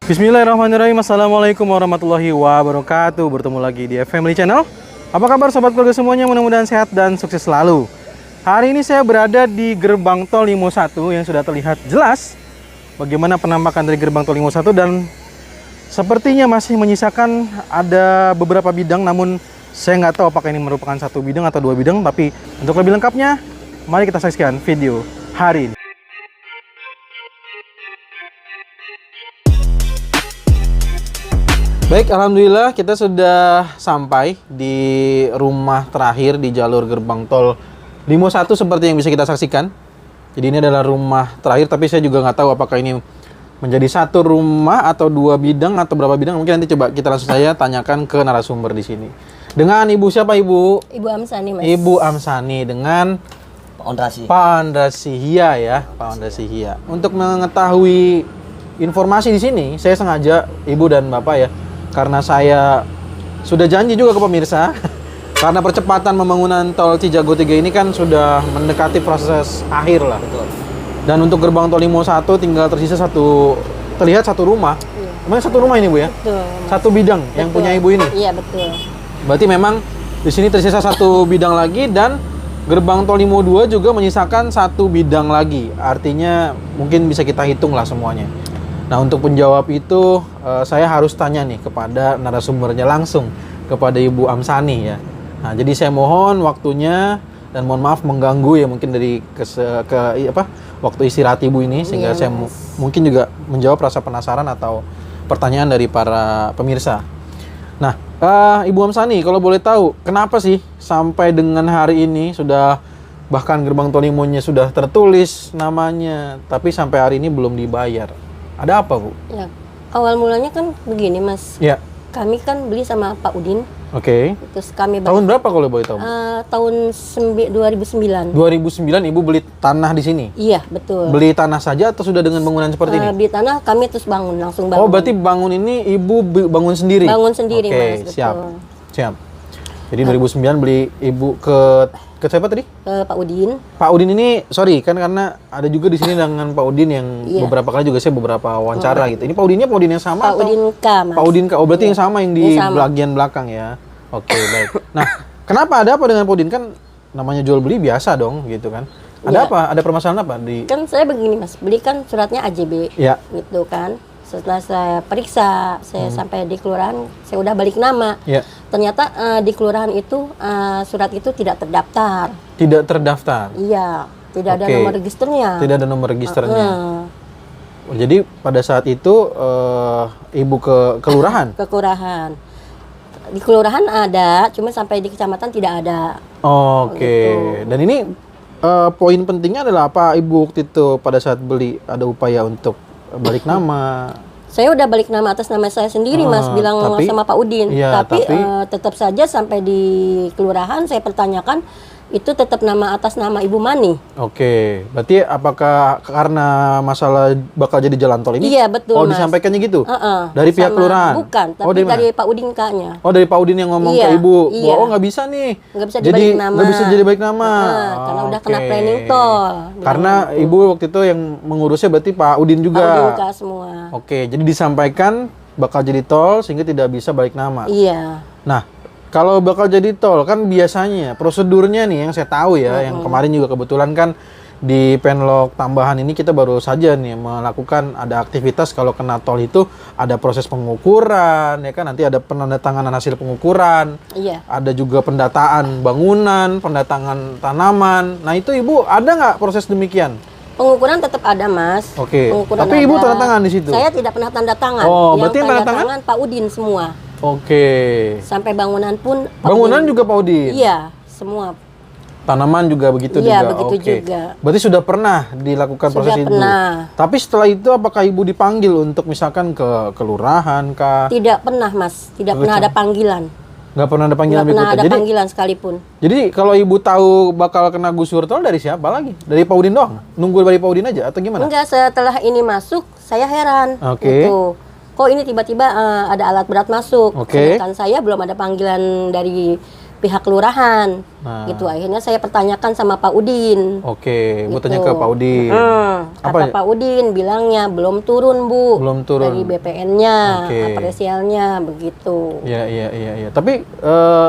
Bismillahirrahmanirrahim. Assalamualaikum warahmatullahi wabarakatuh. Bertemu lagi di Family Channel. Apa kabar sobat keluarga semuanya? Mudah-mudahan sehat dan sukses selalu. Hari ini saya berada di gerbang tol Limo 1 yang sudah terlihat jelas bagaimana penampakan dari gerbang tol Limo 1, dan sepertinya masih menyisakan ada beberapa bidang, namun saya nggak tahu apakah ini merupakan satu bidang atau dua bidang. Tapi untuk lebih lengkapnya, mari kita saksikan video hari ini. Baik, alhamdulillah kita sudah sampai di rumah terakhir di jalur gerbang tol Limo 1 seperti yang bisa kita saksikan. Jadi ini adalah rumah terakhir, tapi saya juga nggak tahu apakah ini menjadi satu rumah atau dua bidang atau berapa bidang. Mungkin nanti coba kita langsung saja tanyakan ke narasumber di sini. Dengan Ibu siapa, Ibu? Ibu Amsani, Mas. Ibu Amsani dengan Pak Ondrasi. Pak Ondrasi Hia ya, Pak Ondrasi Hia. Untuk mengetahui informasi di sini, saya sengaja Ibu dan Bapak ya, karena saya sudah janji juga ke pemirsa karena percepatan pembangunan tol Cijago 3 ini kan sudah mendekati proses akhir lah. Betul. Dan untuk gerbang tol Limo 1 tinggal tersisa terlihat satu rumah. Memang satu rumah ini, Bu ya? Betul, Mas. Satu bidang yang punya Ibu ini. Iya, betul. Berarti memang di sini tersisa satu bidang lagi, dan gerbang tol Limo 2 juga menyisakan satu bidang lagi. Artinya mungkin bisa kita hitung lah semuanya. Nah, untuk menjawab itu saya harus tanya nih kepada narasumbernya langsung, kepada Ibu Amsani ya. Nah, jadi saya mohon waktunya dan mohon maaf mengganggu ya, mungkin dari waktu istirahat Ibu ini, sehingga Iya, saya mungkin juga menjawab rasa penasaran atau pertanyaan dari para pemirsa. Nah, Ibu Amsani, kalau boleh tahu kenapa sih sampai dengan hari ini sudah bahkan gerbang tol Limonya sudah tertulis namanya, tapi sampai hari ini belum dibayar? Ada apa, Bu? Ya, awal mulanya kan begini, Mas. Ya. Kami kan beli sama Pak Udin. Oke. Terus kami Tahun berapa kalau boleh tahu? tahun 2009. 2009 Ibu beli tanah di sini? Iya, betul. Beli tanah saja atau sudah dengan bangunan seperti ini? Beli tanah, kami terus langsung bangun. Oh, berarti bangun ini Ibu bangun sendiri? Bangun sendiri, Oke, Mas. siap. Betul. Siap. Jadi 2009 beli Ibu ke siapa tadi? Pak Udin. Pak Udin ini, sorry kan karena ada juga di sini dengan Pak Udin yang Iya. beberapa kali juga saya beberapa wawancara gitu. Ini Pak Udinnya Pak Udin yang sama Pak atau? Udin K, Mas. Pak Udin K. Oh, berarti yang sama yang di Yang sama. bagian belakang ya. Oke, baik. Nah, kenapa ada apa dengan Pak Udin? Kan namanya jual beli biasa dong gitu kan. Ada Iya. apa? Ada permasalahan apa di? Kan saya begini, Mas. Beli kan suratnya AJB. Ya. Gitu kan. Setelah saya periksa, saya sampai di kelurahan, saya udah balik nama. Ya. Ternyata di kelurahan itu surat itu tidak terdaftar. Tidak terdaftar. Iya, tidak ada Oke. nomor registernya. Tidak ada nomor registernya. Heeh. Oh, jadi pada saat itu Ibu ke kelurahan. Ke kelurahan. Di kelurahan ada, cuma sampai di kecamatan tidak ada. Oke. Gitu. Dan ini poin pentingnya adalah apa, Ibu waktu itu pada saat beli ada upaya untuk balik nama? Saya udah balik nama atas nama saya sendiri, Mas, bilang tapi- sama Pak Udin. Iya, tapi tapi- tetap saja sampai di kelurahan saya pertanyakan itu tetap nama atas nama Ibu Mani. Oke. Berarti apakah karena masalah bakal jadi jalan tol ini? Iya, betul, Oh, Mas. disampaikannya gitu? Heeh, Dari pihak sama- kelurahan? Bukan, tapi Oh, dari mana? dari Pak Udin K-nya. Oh, dari Pak Udin yang ngomong Iya, ke Ibu, iya. bahwa, oh nggak bisa nih. Nggak bisa Jadi dibalik nama. nggak bisa jadi balik nama. Karena udah kena Oke. planning tol. Karena Ibu waktu itu yang mengurusnya berarti Pak Udin Pak juga. Udin K semua. Oke, jadi disampaikan bakal jadi tol sehingga tidak bisa balik nama. Iya. Nah, kalau bakal jadi tol kan biasanya prosedurnya nih yang saya tahu ya, yang kemarin juga kebetulan kan di Penlok tambahan ini kita baru saja nih melakukan ada aktivitas kalau kena tol itu ada proses pengukuran ya kan, nanti ada penandatanganan hasil pengukuran. Iya. Ada juga pendataan bangunan, pendatangan tanaman. Nah, itu Ibu ada nggak proses demikian? Pengukuran tetap ada, Mas. Oke. Pengukuran Tapi Ibu ada. tanda tangan di situ? Saya tidak pernah tanda tangan. Oh, yang berarti yang tanda tangan? Pak Udin semua. Oke. Sampai bangunan pun Pak Bangunan Udin. juga Pak Udin? Iya, semua. Tanaman juga begitu Iya, juga. begitu Oke. juga. Berarti sudah pernah dilakukan Sudah proses itu. pernah. Tapi setelah itu apakah Ibu dipanggil untuk misalkan ke kelurahan kah? Tidak pernah, Mas. Tidak pernah ada panggilan. Nggak pernah ada panggilan Tidak pernah berikutnya. ada Jadi, panggilan sekalipun. jadi kalau Ibu tahu bakal kena gusur tol dari siapa lagi? Dari Pak Udin doang? Nunggu dari Pak Udin aja atau gimana? Enggak, setelah ini masuk, saya heran. Oke. Gitu. Kok ini tiba-tiba ada alat berat masuk? Oke. Sedangkan saya belum ada panggilan dari pihak kelurahan. Nah. Gitu, akhirnya saya pertanyakan sama Pak Udin. Oke, Bu Gitu. tanya ke Pak Udin. Kata Pak Udin bilangnya belum turun, Bu. Belum turun. Dari BPN-nya, Oke. apresialnya begitu. Iya. Tapi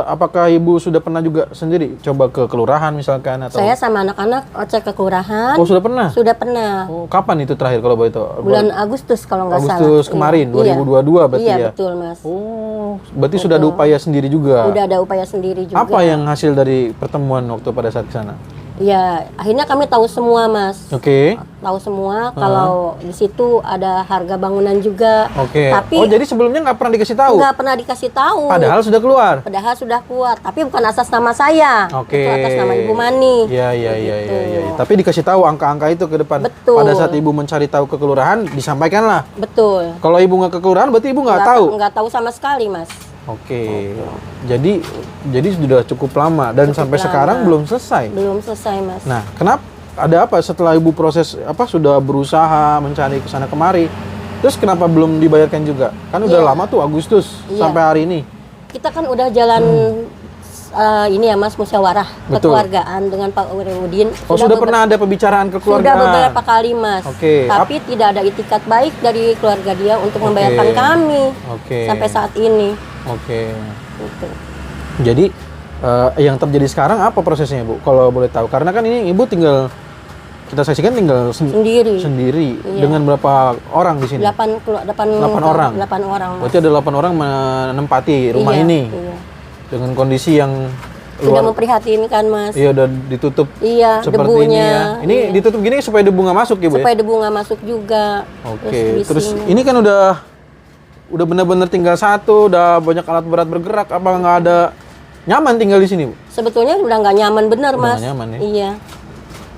apakah Ibu sudah pernah juga sendiri coba ke kelurahan misalkan atau? Saya sama anak-anak cek ke kelurahan. Oh, sudah pernah? Sudah pernah. Oh, kapan itu terakhir kalau boleh tahu? Bulan Agustus kalau nggak salah. Agustus kemarin, 2022 berarti iya, ya? betul, Mas. Oh, berarti sudah ada upaya sendiri juga. Udah ada upaya sendiri juga. Apa yang hasil dari pertemuan waktu pada saat ke sana? Ya, akhirnya kami tahu semua, Mas. Oke. Tahu semua kalau di situ ada harga bangunan juga. Oke. Tapi Oh, jadi sebelumnya nggak pernah dikasih tahu? nggak pernah dikasih tahu. Padahal sudah keluar? Padahal sudah keluar, tapi bukan atas nama saya. Oke. Itu atas nama Ibu Mani. Iya. Gitu. Tapi dikasih tahu angka-angka itu ke depan. Betul. Pada saat Ibu mencari tahu ke kelurahan, disampaikanlah. Betul. Kalau Ibu nggak ke kelurahan, berarti Ibu nggak tahu? Nggak tahu sama sekali, Mas. Oke. Jadi sudah cukup lama dan Cukup sampai lama. sekarang belum selesai. Belum selesai, Mas. Nah, kenapa ada apa setelah Ibu proses sudah berusaha mencari ke sana kemari? Terus kenapa belum dibayarkan juga? Kan udah Iya. lama tuh Agustus Iya. sampai hari ini. Kita kan udah jalan ini ya, Mas, musyawarah Betul. kekeluargaan dengan Pak Udin. Oh, sudah pernah ada pembicaraan Sudah kekeluargaan? beberapa kali, Mas. Oke. Tapi tidak ada itikat baik dari keluarga dia untuk membayarkan kami Oke. sampai saat ini. Oke. Gitu. Jadi yang terjadi sekarang apa prosesnya, Bu? Kalau boleh tahu. Karena kan ini Ibu tinggal kita saksikan tinggal sendiri Iya. dengan berapa orang di sini? 8 orang. 8 orang. Mas. Berarti ada 8 orang menempati rumah Iya, ini iya. dengan kondisi yang Sudah memprihatinkan, Mas. Iya, udah ditutup Iya, seperti debunya. ini ya. Ini Iya. ditutup gini supaya debu nggak masuk ya, Bu? Supaya debu nggak masuk juga. Oke. Terus bising. ini kan udah benar-benar tinggal satu, udah banyak alat berat bergerak, apa nggak ada nyaman tinggal di sini, Bu? Sebetulnya udah nggak nyaman benar, Udah Mas. nggak nyaman ya? Iya.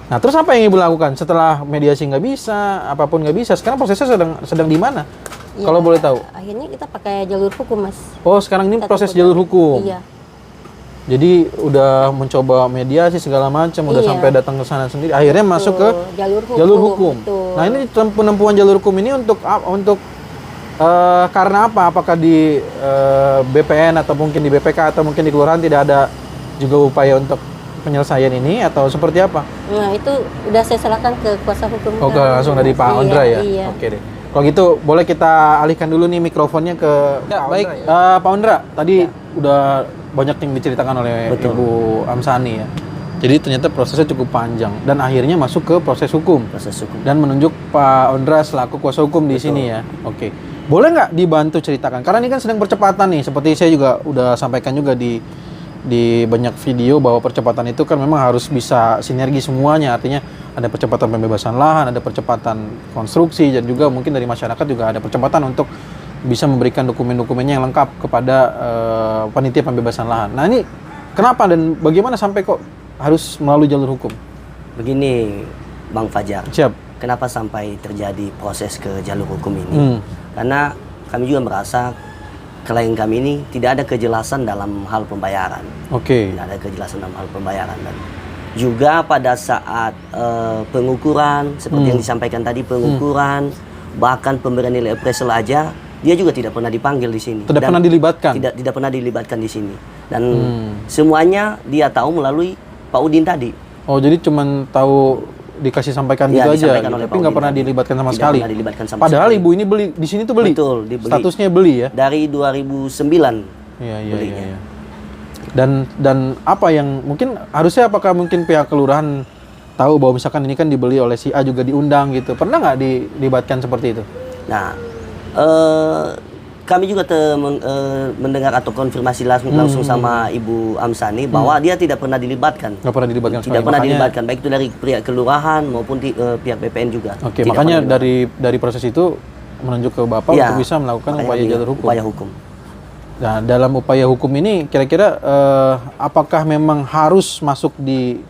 Nah, terus apa yang Ibu lakukan setelah mediasi nggak bisa, apapun nggak bisa? Sekarang prosesnya sedang di mana? Iya. Kalau boleh tahu. Akhirnya kita pakai jalur hukum, Mas. Oh, sekarang ini Kita proses tempuh jalur hukum. Iya. Jadi udah mencoba mediasi segala macam, udah Iya. sampai datang ke sana sendiri. Akhirnya masuk ke jalur hukum. Betul. Nah, ini penempuhan jalur hukum ini untuk karena apa? Apakah di BPN atau mungkin di BPK atau mungkin di kelurahan tidak ada juga upaya untuk penyelesaian ini atau seperti apa? Nah, itu udah saya serahkan ke kuasa hukum. Oke, kami. langsung dari Pak Iya, Ondra ya? Iya. Oke deh. Kalau gitu, boleh kita alihkan dulu nih mikrofonnya ke Pak baik. Pak Ondra, tadi udah banyak yang diceritakan oleh Ibu Amsani ya. Jadi ternyata prosesnya cukup panjang dan akhirnya masuk ke proses hukum. Dan menunjuk Pak Ondra selaku kuasa hukum di sini ya. Oke. Boleh nggak dibantu ceritakan? Karena ini kan sedang percepatan nih. Seperti saya juga udah sampaikan juga di banyak video bahwa percepatan itu kan memang harus bisa sinergi semuanya. Artinya ada percepatan pembebasan lahan, ada percepatan konstruksi, dan juga mungkin dari masyarakat juga ada percepatan untuk bisa memberikan dokumen-dokumennya yang lengkap kepada panitia pembebasan lahan. Nah, ini kenapa dan bagaimana sampai kok harus melalui jalur hukum? Begini, Bang Fajar. Siap. Kenapa sampai terjadi proses ke jalur hukum ini? Karena kami juga merasa klien kami ini tidak ada kejelasan dalam hal pembayaran. Oke. Tidak ada kejelasan dalam hal pembayaran. Dan juga pada saat pengukuran, seperti yang disampaikan tadi, pengukuran, bahkan pemberian nilai appraisal aja, dia juga tidak pernah dipanggil di sini. Tidak pernah dilibatkan? Tidak pernah dilibatkan di sini. Dan semuanya dia tahu melalui Pak Udin tadi. Oh, jadi cuman tahu dikasih sampaikan Iya, gitu aja, disampaikan gitu. oleh Tapi Pak nggak Udin pernah tadi. dilibatkan sama Tidak sekali. pernah dilibatkan sama Padahal sekali. ibu ini beli di sini tuh beli. Betul, dibeli. Statusnya beli ya. Dari 2009. Iya. belinya. Dan apa yang mungkin harusnya apakah mungkin pihak kelurahan tahu bahwa misalkan ini kan dibeli oleh si A juga diundang gitu. Pernah nggak dilibatkan seperti itu? Nah, kami juga mendengar atau konfirmasi langsung sama Ibu Amsani bahwa dia tidak pernah dilibatkan. Nggak pernah dilibatkan Tidak sekali. pernah Makanya- dilibatkan, baik itu dari pihak kelurahan maupun pihak BPN juga. Oke, Tidak makanya pernah dilibatkan. dari proses itu menunjuk ke Bapak Iya, untuk bisa melakukan makanya upaya kami jalur hukum. Upaya hukum. Nah, dalam upaya hukum ini kira-kira apakah memang harus masuk di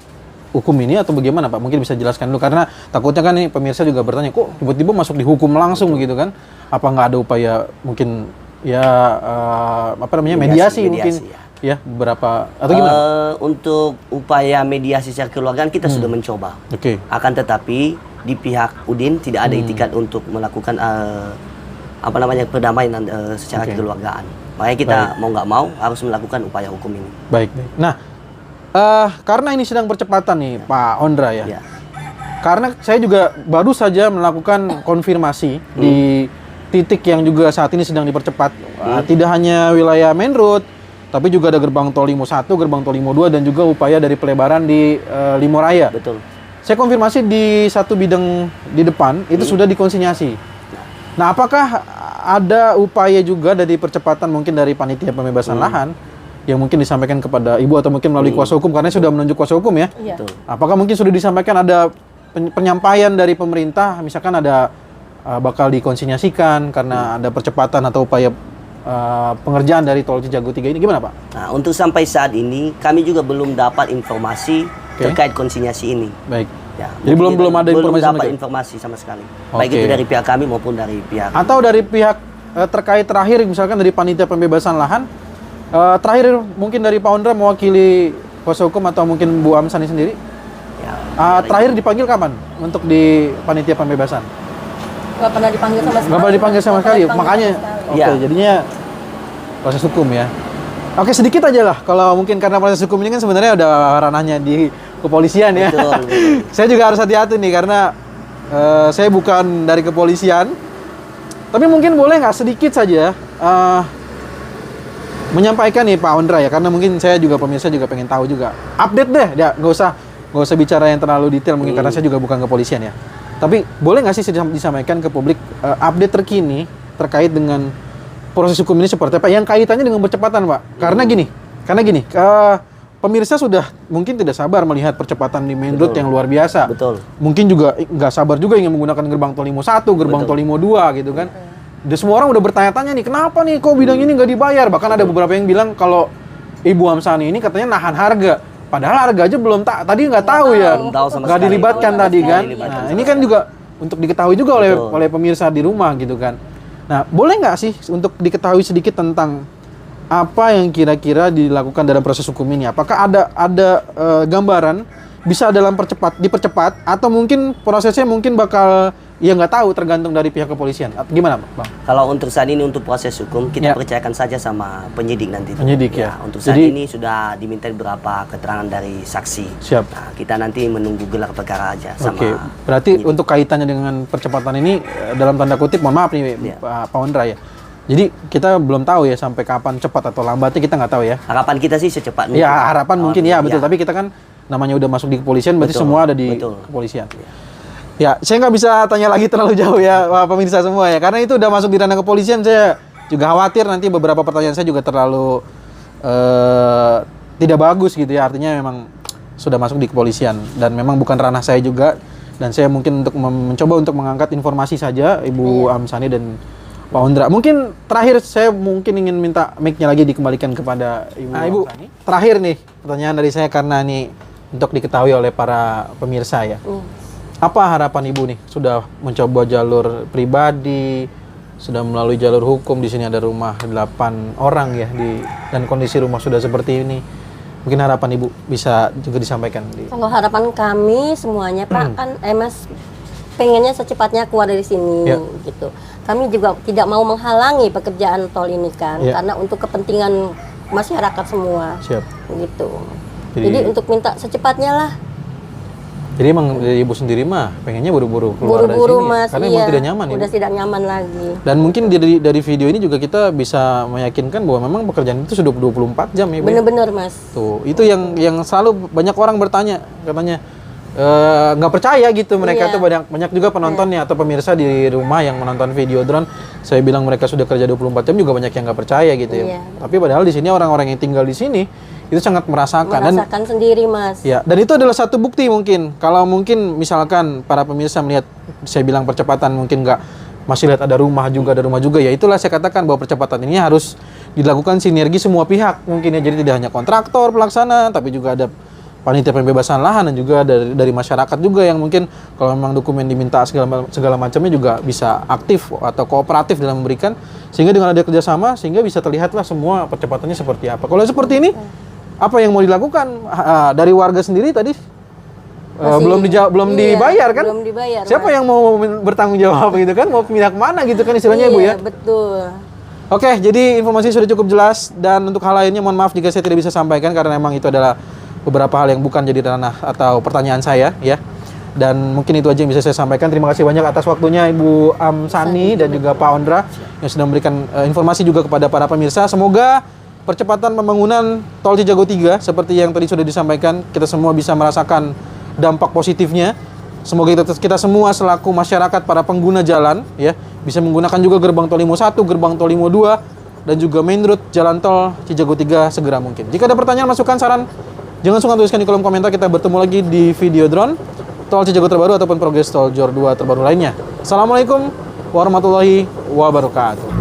hukum ini atau bagaimana, Pak? Mungkin bisa jelaskan dulu karena takutnya kan nih pemirsa juga bertanya, kok tiba-tiba masuk di hukum langsung begitu kan? Apa nggak ada upaya mungkin mediasi mungkin ya beberapa atau gimana? Untuk upaya mediasi secara keluargaan kita sudah mencoba. Oke. Akan tetapi di pihak Udin tidak ada itikat untuk melakukan perdamaian secara kekeluargaan. Makanya kita mau nggak mau harus melakukan upaya hukum ini. Baik. Nah, Karena ini sedang percepatan nih Pak Ondra ya. Ya. Karena saya juga baru saja melakukan konfirmasi di titik yang juga saat ini sedang dipercepat. Tidak hanya wilayah main road, tapi juga ada gerbang tol Limo 1, gerbang tol Limo 2, dan juga upaya dari pelebaran di Limo Raya. Betul. Saya konfirmasi di satu bidang di depan, itu sudah dikonsinyasi. Nah, apakah ada upaya juga dari percepatan mungkin dari panitia pembebasan lahan, yang mungkin disampaikan kepada Ibu atau mungkin melalui kuasa hukum, karena sudah menunjuk kuasa hukum ya? Iya. Betul. Apakah mungkin sudah disampaikan ada penyampaian dari pemerintah, misalkan ada bakal dikonsinyasikan karena ada percepatan atau upaya pengerjaan dari tol Cijago 3 ini, gimana Pak? Nah, untuk sampai saat ini kami juga belum dapat informasi terkait konsinyasi ini. Baik. Ya, Jadi belum ada belum informasi sama dapat sekali? informasi sama sekali. Baik itu Oke. dari pihak kami maupun dari pihak Atau dari pihak terkait terakhir, misalkan dari panitia pembebasan lahan, terakhir mungkin dari Pak Ondra mewakili kuasa hukum atau mungkin Bu Amsani sendiri, ya, terakhir dipanggil kapan untuk di panitia pembebasan? Nggak pernah dipanggil sama sekali. Nggak pernah dipanggil sama Nggak sekali, pernah dipanggil makanya sama sekali. oke, Iya. jadinya proses hukum ya. Oke, sedikit aja lah, kalau mungkin karena proses hukum ini kan sebenarnya udah ranahnya di kepolisian ya. Betul, betul. Saya juga harus hati-hati nih karena saya bukan dari kepolisian, tapi mungkin boleh nggak sedikit saja menyampaikan nih Pak Ondra ya, karena mungkin saya juga pemirsa juga pengen tahu juga. Update deh, ya nggak usah bicara yang terlalu detail mungkin karena saya juga bukan kepolisian ya. Tapi boleh nggak sih disampaikan ke publik update terkini terkait dengan proses hukum ini seperti apa? Yang kaitannya dengan percepatan Pak. Karena gini, pemirsa sudah mungkin tidak sabar melihat percepatan di main road yang luar biasa. Betul. Mungkin juga nggak sabar juga ingin menggunakan gerbang tol Limo 1, gerbang tol Limo 2 gitu kan. Dan semua orang udah bertanya-tanya nih, kenapa nih kok bidang ini nggak dibayar? Bahkan ada beberapa yang bilang kalau Ibu Amsani ini katanya nahan harga. Padahal harga aja belum tadi nggak tahu ya, Belum tahu sama nggak sekali. dilibatkan Belum tadi sama kan. sekali. Nah ini kan juga untuk diketahui juga Betul. oleh pemirsa di rumah gitu kan. Nah boleh nggak sih untuk diketahui sedikit tentang apa yang kira-kira dilakukan dalam proses hukum ini? Apakah ada gambaran bisa dipercepat atau mungkin prosesnya mungkin bakal ya nggak tahu, tergantung dari pihak kepolisian. Gimana Bang? Kalau untuk saat ini untuk proses hukum kita Ya. percayakan saja sama penyidik nanti. Penyidik ya. Untuk saat Jadi- ini sudah diminta beberapa keterangan dari saksi. Siap. Nah, kita nanti menunggu gelar perkara aja sama. Oke, berarti untuk kaitannya dengan percepatan ini dalam tanda kutip, mohon maaf nih Iya. Pak Ondra ya. Jadi kita belum tahu ya sampai kapan cepat atau lambatnya kita nggak tahu ya. Harapan kita sih secepat mungkin. Ya harapan mungkin ya betul. Ya. Tapi kita kan namanya udah masuk di kepolisian, berarti Betul, semua ada di betul. kepolisian. Ya, saya nggak bisa tanya lagi terlalu jauh ya, Pak pemirsa semua ya, karena itu udah masuk di ranah kepolisian. Saya juga khawatir nanti beberapa pertanyaan saya juga terlalu tidak bagus gitu ya. Artinya memang sudah masuk di kepolisian dan memang bukan ranah saya juga. Dan saya mungkin untuk mencoba untuk mengangkat informasi saja, Ibu Amsani dan Pak Ondra. Mungkin terakhir saya mungkin ingin minta mic-nya lagi dikembalikan kepada Ibu. Nah, Ibu, terakhir nih pertanyaan dari saya karena nih untuk diketahui oleh para pemirsa ya. Apa harapan Ibu nih? Sudah mencoba jalur pribadi, sudah melalui jalur hukum, di sini ada rumah 8 orang ya dan kondisi rumah sudah seperti ini. Mungkin harapan Ibu bisa juga disampaikan di. Kalau harapan kami semuanya Pak kan Mas pengennya secepatnya keluar dari sini Ya. gitu. Kami juga tidak mau menghalangi pekerjaan tol ini kan Ya. karena untuk kepentingan masyarakat semua Siap. gitu. Jadi- Jadi untuk minta secepatnya lah. Jadi emang dari Ibu sendiri mah pengennya buru-buru keluar Buru-buru dari sini Mas, ya? Karena iya. emang tidak nyaman ya. Udah tidak nyaman lagi. Dan mungkin dari video ini juga kita bisa meyakinkan bahwa memang pekerjaan itu sudah 24 jam ya, Bu. Bener-bener Mas. Tuh, itu yang selalu banyak orang bertanya, katanya nggak percaya gitu mereka Iya. tuh banyak juga penontonnya atau pemirsa di rumah yang menonton video drone. Saya bilang mereka sudah kerja 24 jam juga banyak yang nggak percaya gitu ya. Iya. Tapi padahal di sini orang-orang yang tinggal di sini itu sangat merasakan dan Merasakan sendiri Mas. ya, dan itu adalah satu bukti mungkin kalau mungkin misalkan para pemirsa melihat saya bilang percepatan mungkin nggak masih lihat ada rumah juga ya, itulah saya katakan bahwa percepatan ini harus dilakukan sinergi semua pihak mungkin ya, jadi tidak hanya kontraktor pelaksana tapi juga ada panitia pembebasan lahan dan juga dari masyarakat juga yang mungkin kalau memang dokumen diminta segala macamnya juga bisa aktif atau kooperatif dalam memberikan, sehingga dengan ada kerjasama sehingga bisa terlihatlah semua percepatannya seperti apa. Kalau seperti ini apa yang mau dilakukan dari warga sendiri tadi Masih- belum iya, dibayar kan? Belum dibayar. Siapa Mas. yang mau bertanggung jawab gitu kan? Mau pindah kemana gitu kan istilahnya Bu ya? Iya, betul. Oke, jadi informasi sudah cukup jelas dan untuk hal lainnya mohon maaf jika saya tidak bisa sampaikan karena memang itu adalah beberapa hal yang bukan jadi ranah atau pertanyaan saya ya. Dan mungkin itu aja yang bisa saya sampaikan. Terima kasih banyak atas waktunya Ibu Amsani dan juga Pak Ondra yang sudah memberikan informasi juga kepada para pemirsa. Semoga percepatan pembangunan Tol Cijago 3 seperti yang tadi sudah disampaikan, kita semua bisa merasakan dampak positifnya. Semoga kita semua selaku masyarakat, para pengguna jalan ya, bisa menggunakan juga gerbang Tol Limo 1, gerbang Tol Limo 2 dan juga main road jalan tol Cijago 3 segera mungkin. Jika ada pertanyaan, masukan, saran, jangan sungkan tuliskan di kolom komentar. Kita bertemu lagi di video drone Tol Cijago terbaru ataupun progres Tol Jor 2 terbaru lainnya. Assalamualaikum warahmatullahi wabarakatuh.